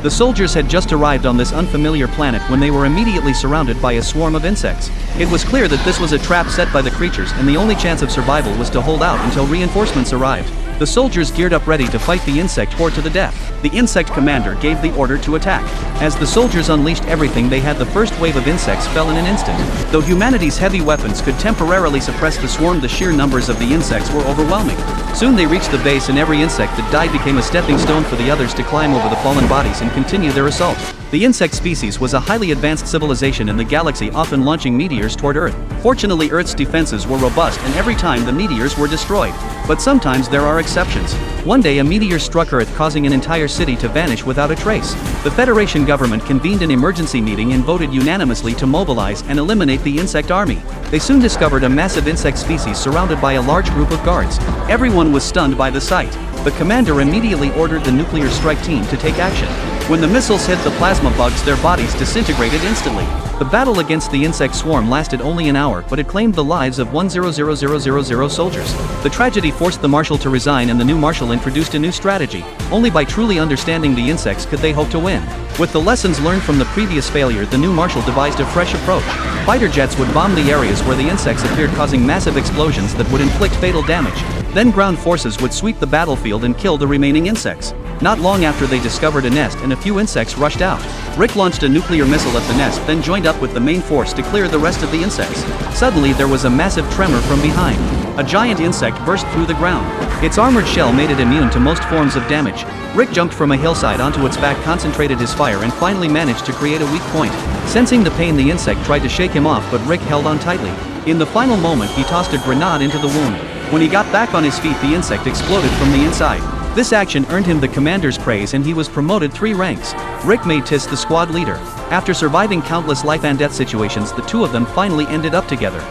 The soldiers had just arrived on this unfamiliar planet when they were immediately surrounded by a swarm of insects. It was clear that this was a trap set by the creatures, and the only chance of survival was to hold out until reinforcements arrived. The soldiers geared up ready to fight the insect horde to the death. The insect commander gave the order to attack. As the soldiers unleashed everything they had, the first wave of insects fell in an instant. Though humanity's heavy weapons could temporarily suppress the swarm, the sheer numbers of the insects were overwhelming. Soon they reached the base, and every insect that died became a stepping stone for the others to climb over the fallen bodies and continue their assault. The insect species was a highly advanced civilization in the galaxy, often launching meteors toward Earth. Fortunately, Earth's defenses were robust, and every time the meteors were destroyed. But sometimes there are exceptions. One day a meteor struck Earth, causing an entire city to vanish without a trace. The Federation government convened an emergency meeting and voted unanimously to mobilize and eliminate the insect army. They soon discovered a massive insect species surrounded by a large group of guards. Everyone was stunned by the sight. The commander immediately ordered the nuclear strike team to take action. When the missiles hit the plasma bugs, their bodies disintegrated instantly. The battle against the insect swarm lasted only an hour, but it claimed the lives of 1,000,000 soldiers. The tragedy forced the marshal to resign, and the new marshal introduced a new strategy. Only by truly understanding the insects could they hope to win. With the lessons learned from the previous failure, the new marshal devised a fresh approach. Fighter jets would bomb the areas where the insects appeared, causing massive explosions that would inflict fatal damage. Then ground forces would sweep the battlefield and kill the remaining insects. Not long after, they discovered a nest, and a few insects rushed out. Rick launched a nuclear missile at the nest, then joined up with the main force to clear the rest of the insects. Suddenly there was a massive tremor from behind. A giant insect burst through the ground. Its armored shell made it immune to most forms of damage. Rick jumped from a hillside onto its back, concentrated his fire, and finally managed to create a weak point. Sensing the pain, the insect tried to shake him off, but Rick held on tightly. In the final moment, he tossed a grenade into the wound. When he got back on his feet, the insect exploded from the inside. This action earned him the commander's praise, and he was promoted 3 ranks. Rick made Tis the squad leader. After surviving countless life and death situations, the two of them finally ended up together.